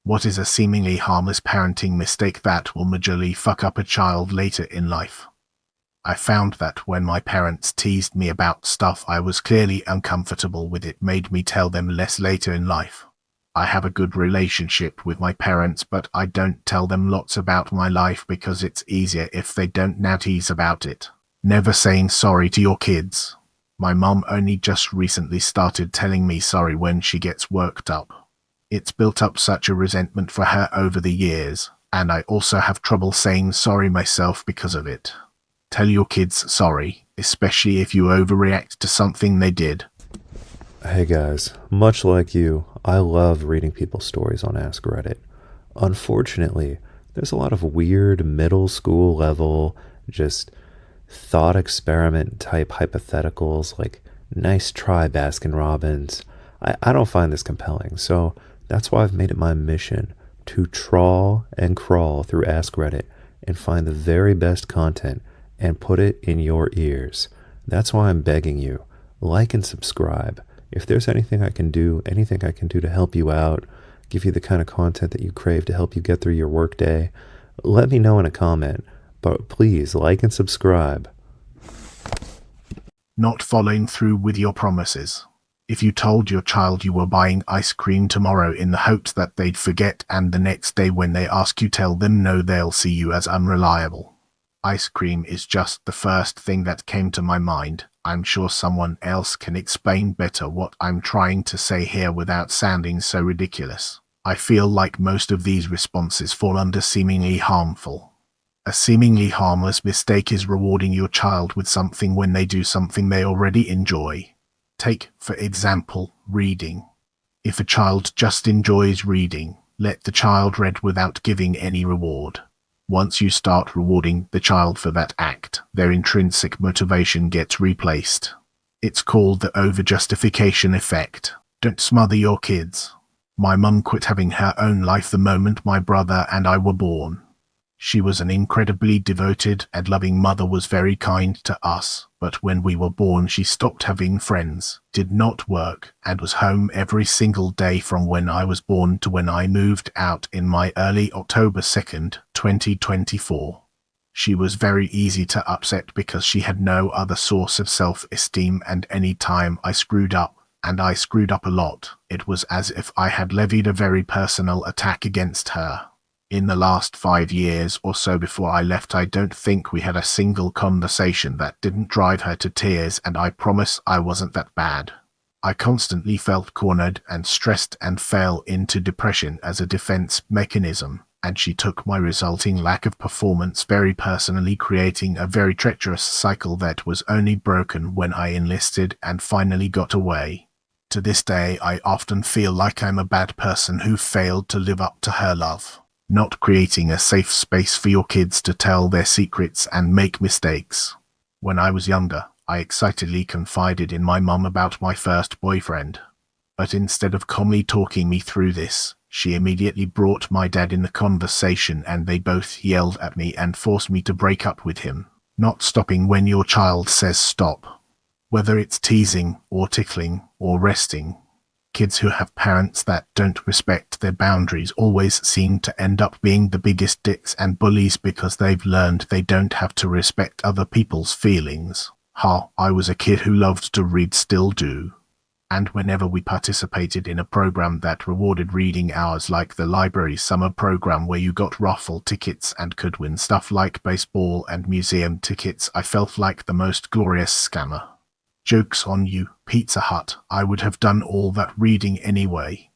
What is a seemingly harmless parenting mistake that will majorly fuck up a child later in life? I found that when my parents teased me about stuff I was clearly uncomfortable with, it made me tell them less later in life. I have a good relationship with my parents, but I don't tell them lots about my life because it's easier if they don't now tease about it. Never saying sorry to your kids. My mom only just recently started telling me sorry when she gets worked up. It's built up such a resentment for her over the years, and I also have trouble saying sorry myself because of it. Tell your kids sorry, especially if you overreact to something they did. Hey guys, much like you, I love reading people's stories on Ask Reddit. Unfortunately, there's a lot of weird middle school level, just thought experiment type hypotheticals like nice try Baskin Robbins. I don't find this compelling, so that's why I've made it my mission to trawl and crawl through Ask Reddit and find the very best content and put it in your ears. That's why I'm begging you, like and subscribe. If there's anything I can do to help you out, give you the kind of content that you crave to help you get through your workday, let me know in a comment. But please like and subscribe. Not following through with your promises. If you told your child you were buying ice cream tomorrow in the hopes that they'd forget, and the next day when they ask you tell them no, they'll see you as unreliable. Ice cream is just the first thing that came to my mind. I'm sure someone else can explain better what I'm trying to say here without sounding so ridiculous. I feel like most of these responses fall under seemingly harmful. A seemingly harmless mistake is rewarding your child with something when they do something they already enjoy. Take, for example, reading. If a child just enjoys reading, let the child read without giving any reward. Once you start rewarding the child for that act, their intrinsic motivation gets replaced. It's called the over-justification effect. Don't smother your kids. My mum quit having her own life the moment my brother and I were born. She was an incredibly devoted and loving mother, was very kind to us, but when we were born she stopped having friends, did not work, and was home every single day from when I was born to when I moved out in my early October 2nd, 2024. She was very easy to upset because she had no other source of self-esteem, and any time I screwed up, and I screwed up a lot, it was as if I had levied a very personal attack against her. In the last 5 years or so before I left, I don't think we had a single conversation that didn't drive her to tears, and I promise I wasn't that bad. I constantly felt cornered and stressed and fell into depression as a defense mechanism, and she took my resulting lack of performance very personally, creating a very treacherous cycle that was only broken when I enlisted and finally got away. To this day, I often feel like I'm a bad person who failed to live up to her love. Not creating a safe space for your kids to tell their secrets and make mistakes. When I was younger, I excitedly confided in my mum about my first boyfriend. But instead of calmly talking me through this, she immediately brought my dad in the conversation, and they both yelled at me and forced me to break up with him. Not stopping when your child says stop. Whether it's teasing or tickling or resting. Kids who have parents that don't respect their boundaries always seem to end up being the biggest dicks and bullies because they've learned they don't have to respect other people's feelings. I was a kid who loved to read, still do. And whenever we participated in a program that rewarded reading hours, like the library summer program where you got raffle tickets and could win stuff like baseball and museum tickets, I felt like the most glorious scammer. Joke's on you, Pizza Hut, I would have done all that reading anyway.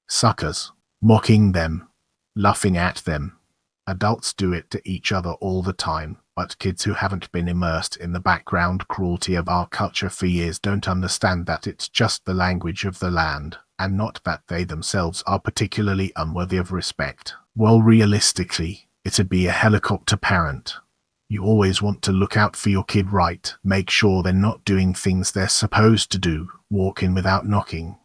Suckers. Mocking them. Laughing at them. Adults do it to each other all the time, but kids who haven't been immersed in the background cruelty of our culture for years don't understand that it's just the language of the land, and not that they themselves are particularly unworthy of respect. Well, realistically, it'd be a helicopter parent. You always want to look out for your kid, right? Make sure they're not doing things they're supposed to do, walk in without knocking.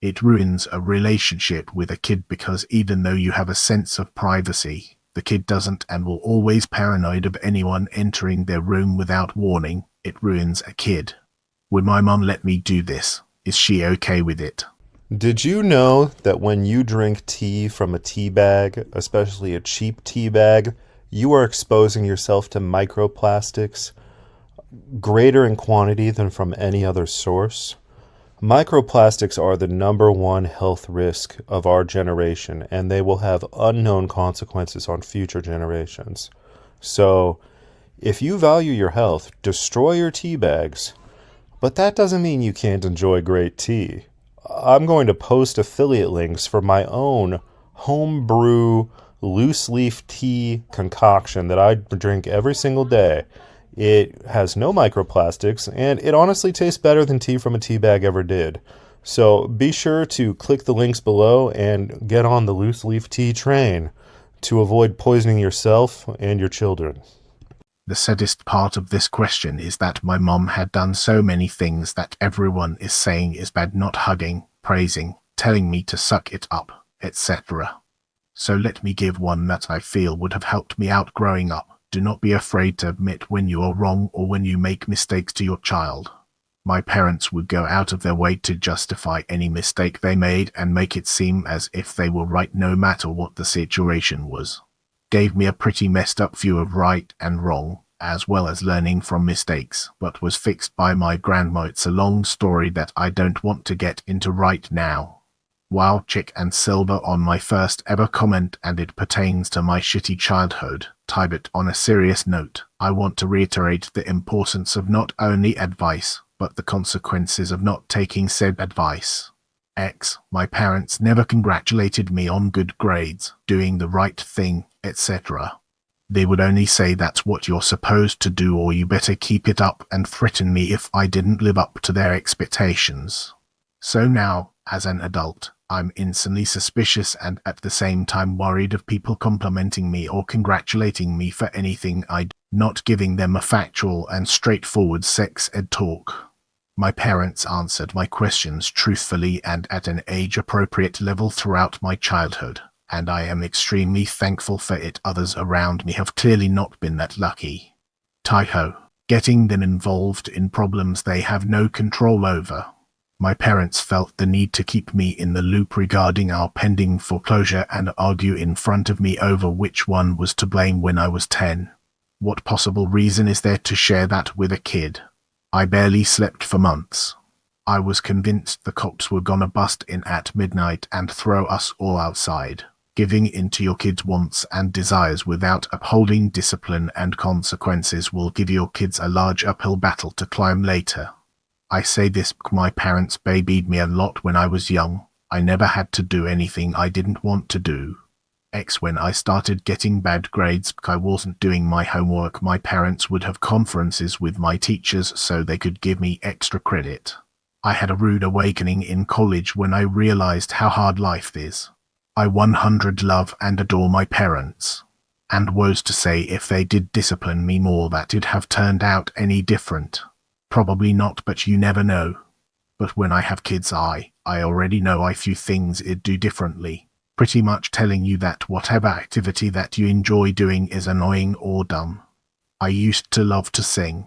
It ruins a relationship with a kid because even though you have a sense of privacy, the kid doesn't and will always paranoid of anyone entering their room without warning. It ruins a kid. Would my mum let me do this? Is she okay with it? Did you know that when you drink tea from a tea bag, especially a cheap tea bag, you are exposing yourself to microplastics greater in quantity than from any other source? Microplastics are the number one health risk of our generation, and they will have unknown consequences on future generations. So, if you value your health, destroy your tea bags, but that doesn't mean you can't enjoy great tea. I'm going to post affiliate links for my own homebrew loose leaf tea concoction that I drink every single day. It has no microplastics, and it honestly tastes better than tea from a tea bag ever did. So be sure to click the links below and get on the loose leaf tea train to avoid poisoning yourself and your children. The saddest part of this question is that my mom had done so many things that everyone is saying is bad, not hugging, praising, telling me to suck it up, etc. So let me give one that I feel would have helped me out growing up. Do not be afraid to admit when you are wrong or when you make mistakes to your child. My parents would go out of their way to justify any mistake they made and make it seem as if they were right no matter what the situation was. Gave me a pretty messed up view of right and wrong, as well as learning from mistakes, but was fixed by my grandma. It's a long story that I don't want to get into right now. Wow, chick and silver on my first ever comment, and it pertains to my shitty childhood. But on a serious note, I want to reiterate the importance of not only advice, but the consequences of not taking said advice. My parents never congratulated me on good grades, doing the right thing, etc. They would only say that's what you're supposed to do or you better keep it up, and threaten me if I didn't live up to their expectations. So now, as an adult, I'm instantly suspicious and at the same time worried of people complimenting me or congratulating me for anything I do, not giving them a factual and straightforward sex ed talk. My parents answered my questions truthfully and at an age-appropriate level throughout my childhood, and I am extremely thankful for it. Others around me have clearly not been that lucky. Getting them involved in problems they have no control over. My parents felt the need to keep me in the loop regarding our pending foreclosure and argue in front of me over which one was to blame when I was 10. What possible reason is there to share that with a kid? I barely slept for months. I was convinced the cops were gonna bust in at midnight and throw us all outside. Giving in to your kids' wants and desires without upholding discipline and consequences will give your kids a large uphill battle to climb later. I say this because my parents babied me a lot when I was young. I never had to do anything I didn't want to do. When I started getting bad grades because I wasn't doing my homework, my parents would have conferences with my teachers so they could give me extra credit. I had a rude awakening in college when I realized how hard life is. I 100 love and adore my parents. And woes to say if they did discipline me more that it'd have turned out any different. Probably not, but you never know. But when I have kids I already know a few things I'd do differently. Pretty much telling you that whatever activity that you enjoy doing is annoying or dumb. I used to love to sing.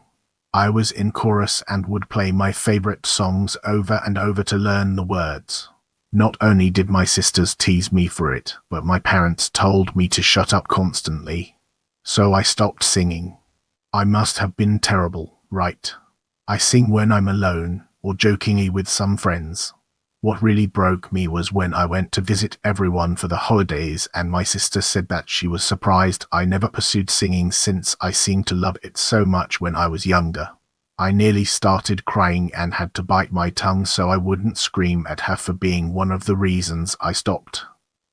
I was in chorus and would play my favorite songs over and over to learn the words. Not only did my sisters tease me for it, but my parents told me to shut up constantly. So I stopped singing. I must have been terrible, right? I sing when I'm alone, or jokingly with some friends. What really broke me was when I went to visit everyone for the holidays and my sister said that she was surprised I never pursued singing since I seemed to love it so much when I was younger. I nearly started crying and had to bite my tongue so I wouldn't scream at her for being one of the reasons I stopped.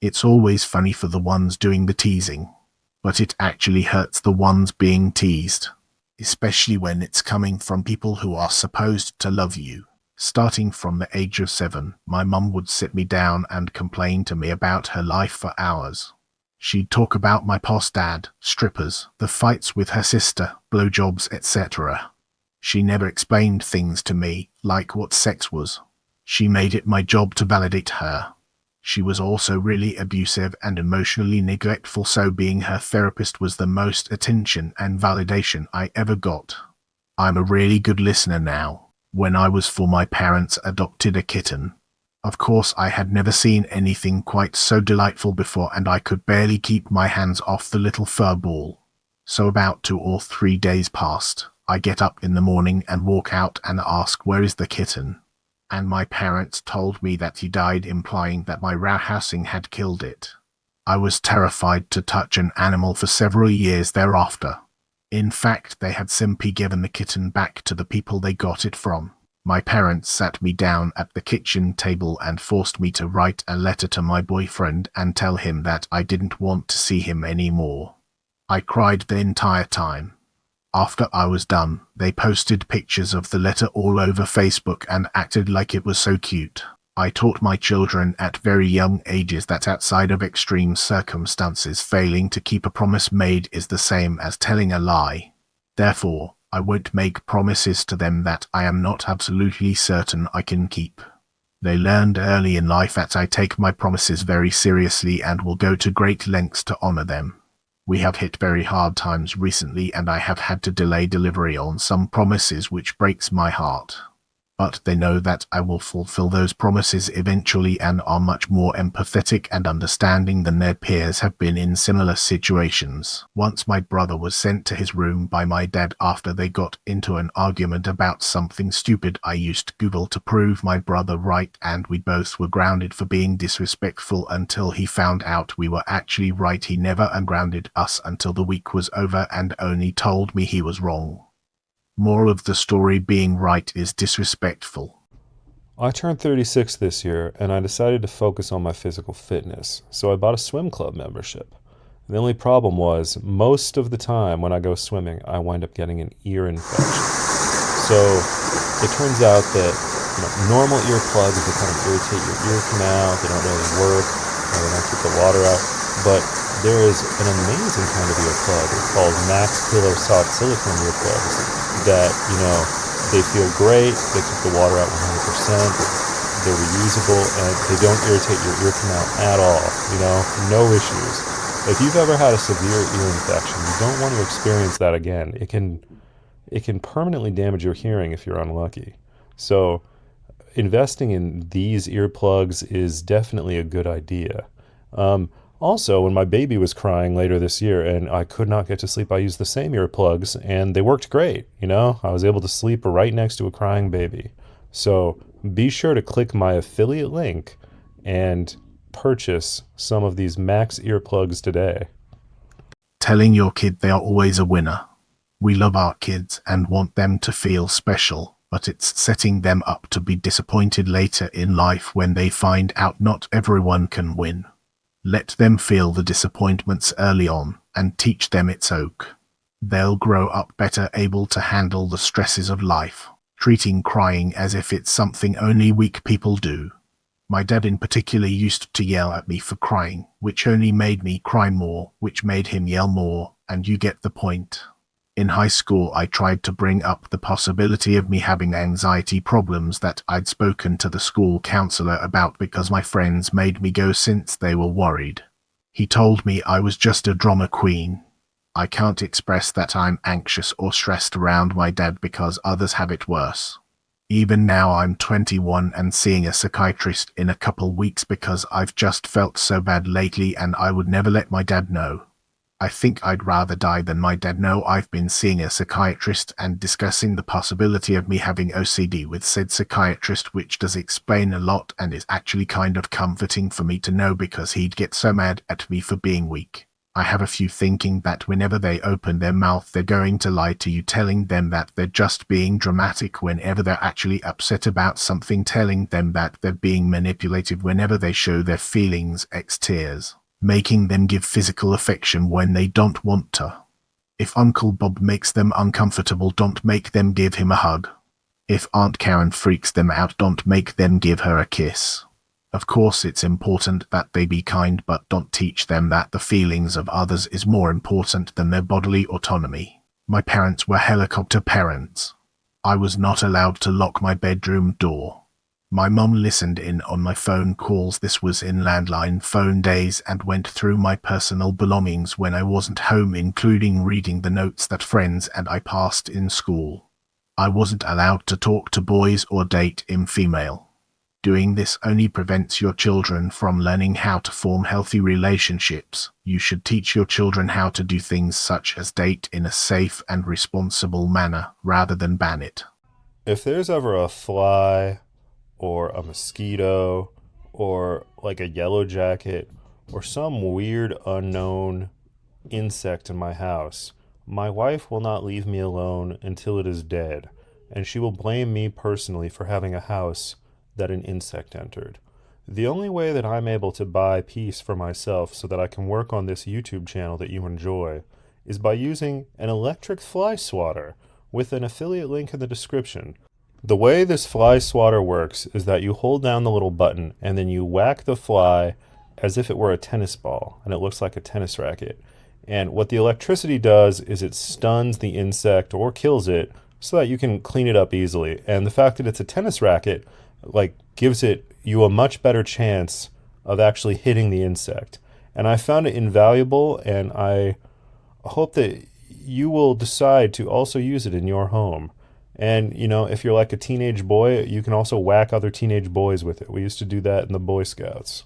It's always funny for the ones doing the teasing, but it actually hurts the ones being teased, especially when it's coming from people who are supposed to love you. Starting from the age of 7, my mum would sit me down and complain to me about her life for hours. She'd talk about my past dad, strippers, the fights with her sister, blowjobs, etc. She never explained things to me, like what sex was. She made it my job to validate her. She was also really abusive and emotionally neglectful, so being her therapist was the most attention and validation I ever got. I'm a really good listener now. When I was 4, my parents adopted a kitten. Of course, I had never seen anything quite so delightful before, and I could barely keep my hands off the little fur ball. So about 2 or 3 days passed. I get up in the morning and walk out and ask, where is the kitten? And my parents told me that he died, implying that my roughhousing had killed it. I was terrified to touch an animal for several years thereafter. In fact, they had simply given the kitten back to the people they got it from. My parents sat me down at the kitchen table and forced me to write a letter to my boyfriend and tell him that I didn't want to see him anymore. I cried the entire time. After I was done, they posted pictures of the letter all over Facebook and acted like it was so cute. I taught my children at very young ages that outside of extreme circumstances, failing to keep a promise made is the same as telling a lie. Therefore, I won't make promises to them that I am not absolutely certain I can keep. They learned early in life that I take my promises very seriously and will go to great lengths to honor them. We have hit very hard times recently, and I have had to delay delivery on some promises, which breaks my heart. But they know that I will fulfill those promises eventually and are much more empathetic and understanding than their peers have been in similar situations. Once my brother was sent to his room by my dad after they got into an argument about something stupid. I used Google to prove my brother right, and we both were grounded for being disrespectful until he found out we were actually right. He never ungrounded us until the week was over and only told me he was wrong. Moral of the story: being right is disrespectful. I turned 36 this year, and I decided to focus on my physical fitness, so I bought a swim club membership. The only problem was, most of the time when I go swimming, I wind up getting an ear infection. So it turns out that normal earplugs, they kind of irritate your ear canal, they don't really work, they don't keep the water out, but there is an amazing kind of earplug. It's called Mack's Pillow Soft Silicone earplugs that, they feel great, they keep the water out 100%, they're reusable, and they don't irritate your ear canal at all, no issues. If you've ever had a severe ear infection, you don't want to experience that again. It can permanently damage your hearing if you're unlucky. So investing in these earplugs is definitely a good idea. Also, when my baby was crying later this year and I could not get to sleep, I used the same earplugs and they worked great. I was able to sleep right next to a crying baby. So be sure to click my affiliate link and purchase some of these Mack's earplugs today. Telling your kid they are always a winner. We love our kids and want them to feel special, but it's setting them up to be disappointed later in life when they find out not everyone can win. Let them feel the disappointments early on and teach them it's okay. They'll grow up better able to handle the stresses of life, treating crying as if it's something only weak people do. My dad in particular used to yell at me for crying, which only made me cry more, which made him yell more, and you get the point. In high school, I tried to bring up the possibility of me having anxiety problems that I'd spoken to the school counselor about because my friends made me go since they were worried. He told me I was just a drama queen. I can't express that I'm anxious or stressed around my dad because others have it worse. Even now I'm 21 and seeing a psychiatrist in a couple weeks because I've just felt so bad lately, and I would never let my dad know. I think I'd rather die than my dad know I've been seeing a psychiatrist and discussing the possibility of me having OCD with said psychiatrist, which does explain a lot and is actually kind of comforting for me to know because he'd get so mad at me for being weak. I have a few thinking that whenever they open their mouth they're going to lie to you, telling them that they're just being dramatic whenever they're actually upset about something, telling them that they're being manipulative whenever they show their feelings, tears. Making them give physical affection when they don't want to. If Uncle Bob makes them uncomfortable, don't make them give him a hug. If Aunt Karen freaks them out, don't make them give her a kiss. Of course, it's important that they be kind, but don't teach them that the feelings of others is more important than their bodily autonomy. My parents were helicopter parents. I was not allowed to lock my bedroom door. My mom listened in on my phone calls, this was in landline phone days, and went through my personal belongings when I wasn't home, including reading the notes that friends and I passed in school. I wasn't allowed to talk to boys or date in female. Doing this only prevents your children from learning how to form healthy relationships. You should teach your children how to do things such as date in a safe and responsible manner rather than ban it. If there's ever a fly or a mosquito or like a yellow jacket or some weird unknown insect in my house, my wife will not leave me alone until it is dead, and she will blame me personally for having a house that an insect entered. The only way that I'm able to buy peace for myself so that I can work on this YouTube channel that you enjoy is by using an electric fly swatter with an affiliate link in the description. The way this fly swatter works is that you hold down the little button and then you whack the fly as if it were a tennis ball, and it looks like a tennis racket. And what the electricity does is it stuns the insect or kills it so that you can clean it up easily. And the fact that it's a tennis racket gives you a much better chance of actually hitting the insect. And I found it invaluable, and I hope that you will decide to also use it in your home. And, if you're like a teenage boy, you can also whack other teenage boys with it. We used to do that in the Boy Scouts.